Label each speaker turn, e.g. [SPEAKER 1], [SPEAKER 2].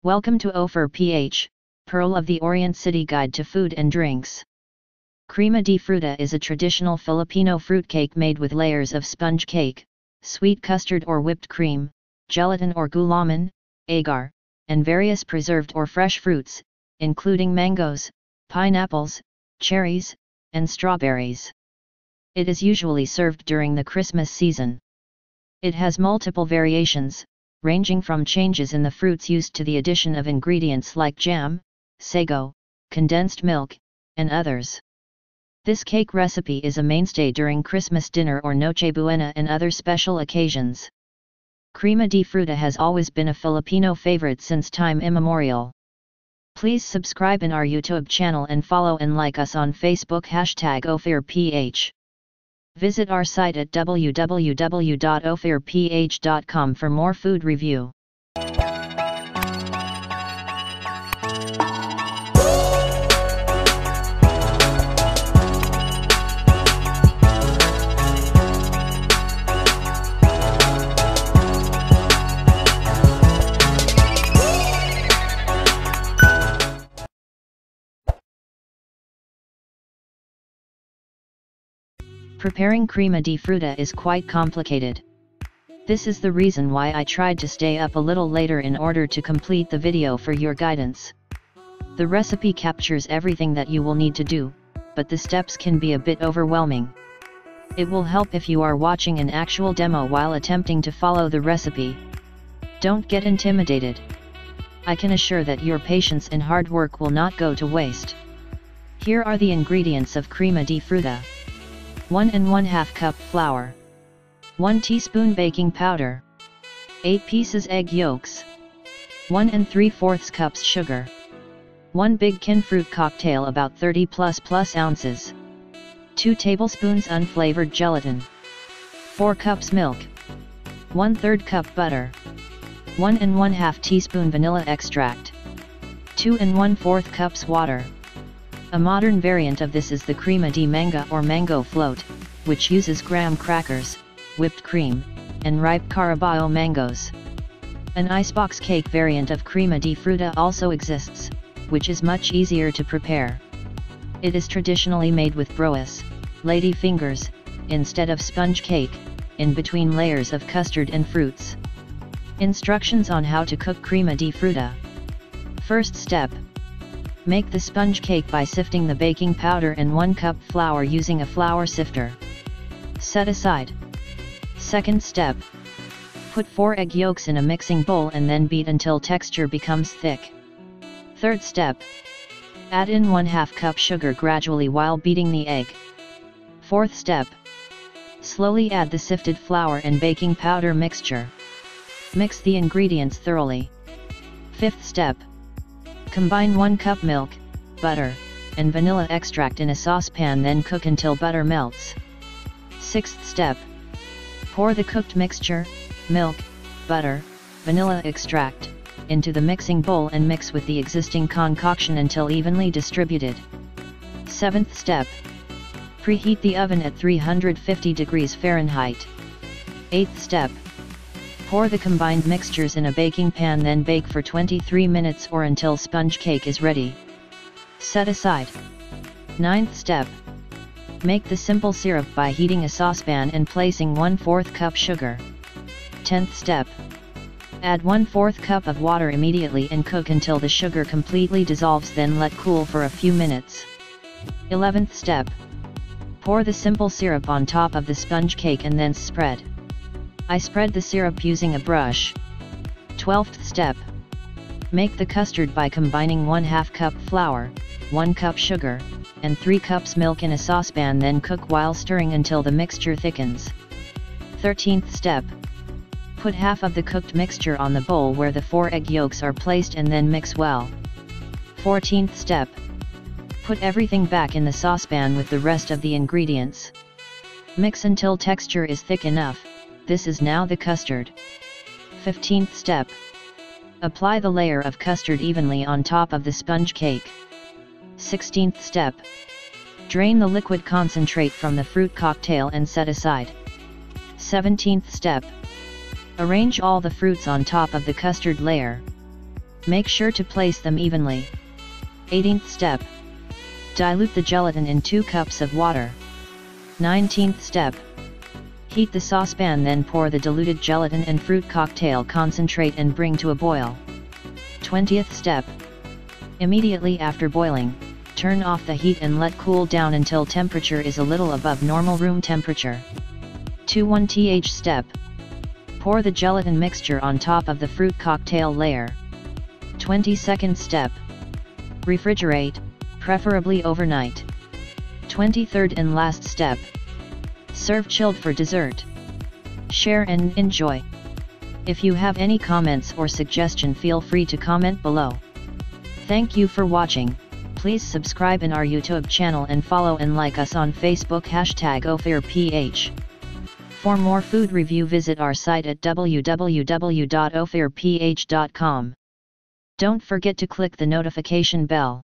[SPEAKER 1] Welcome to OphirPh, Pearl of the Orient City Guide to Food and Drinks. Crema de Fruta is a traditional Filipino fruitcake made with layers of sponge cake, sweet custard or whipped cream, gelatin or gulaman, agar, and various preserved or fresh fruits, including mangoes, pineapples, cherries, and strawberries. It is usually served during the Christmas season. It has multiple variations, ranging from changes in the fruits used to the addition of ingredients like jam, sago, condensed milk, and others. This cake recipe is a mainstay during Christmas dinner or Noche Buena and other special occasions. Crema de Fruta has always been a Filipino favorite since time immemorial. Please subscribe in our YouTube channel and follow and like us on Facebook #OphirPh. Visit our site at www.ophirph.com for more food review. Preparing crema de fruta is quite complicated. This is the reason why I tried to stay up a little later in order to complete the video for your guidance. The recipe captures everything that you will need to do, but the steps can be a bit overwhelming. It will help if you are watching an actual demo while attempting to follow the recipe. Don't get intimidated. I can assure that your patience and hard work will not go to waste. Here are the ingredients of crema de fruta. 1 1/2 cup flour, 1 teaspoon baking powder, 8 pieces egg yolks, 1 3/4 cups sugar, 1 big can fruit cocktail about 30+ ounces, 2 tablespoons unflavored gelatin, 4 cups milk, 1/3 cup butter, 1 1/2 teaspoon vanilla extract, 2 1/4 cups water. A modern variant of this is the crema de manga or mango float, which uses graham crackers, whipped cream, and ripe carabao mangoes. An icebox cake variant of crema de fruta also exists, which is much easier to prepare. It is traditionally made with broas, lady fingers, instead of sponge cake, in between layers of custard and fruits. Instructions on how to cook crema de fruta. First step. Make the sponge cake by sifting the baking powder and 1 cup flour using a flour sifter. Set aside. Second step. Put 4 egg yolks in a mixing bowl and then beat until texture becomes thick. Third step. Add in 1/2 cup sugar gradually while beating the egg. Fourth step. Slowly add the sifted flour and baking powder mixture. Mix the ingredients thoroughly. Fifth step. Combine 1 cup milk, butter, and vanilla extract in a saucepan, then cook until butter melts. Sixth step. Pour the cooked mixture, milk, butter, vanilla extract, into the mixing bowl and mix with the existing concoction until evenly distributed. Seventh step. Preheat the oven at 350 degrees Fahrenheit. Eighth step. Pour the combined mixtures in a baking pan, then bake for 23 minutes or until sponge cake is ready. Set aside. Ninth step. Make the simple syrup by heating a saucepan and placing 1/4 cup sugar. 10th step. Add 1/4 cup of water immediately and cook until the sugar completely dissolves, then let cool for a few minutes. 11th step. Pour the simple syrup on top of the sponge cake and then spread. I spread the syrup using a brush. 12th step. Make the custard by combining 1/2 cup flour, 1 cup sugar, and 3 cups milk in a saucepan, then cook while stirring until the mixture thickens. 13th step. Put half of the cooked mixture on the bowl where the 4 egg yolks are placed and then mix well. 14th step. Put everything back in the saucepan with the rest of the ingredients. Mix until texture is thick enough. This is now the custard. 15th step. Apply the layer of custard evenly on top of the sponge cake. 16th step. Drain the liquid concentrate from the fruit cocktail and set aside. 17th step. Arrange all the fruits on top of the custard layer. Make sure to place them evenly. 18th step. Dilute the gelatin in 2 cups of water. 19th step. Heat the saucepan, then pour the diluted gelatin and fruit cocktail concentrate and bring to a boil. 20th step. Immediately after boiling, turn off the heat and let cool down until temperature is a little above normal room temperature. 21th step. Pour the gelatin mixture on top of the fruit cocktail layer. 22nd step. Refrigerate, preferably overnight. 23rd and last step. Serve chilled for dessert. Share and enjoy. If you have any comments or suggestion, feel free to comment below. Thank you for watching. Please subscribe in our YouTube channel and follow and like us on Facebook #OphirPh. For more food review, visit our site at www.ophirph.com. Don't forget to click the notification bell.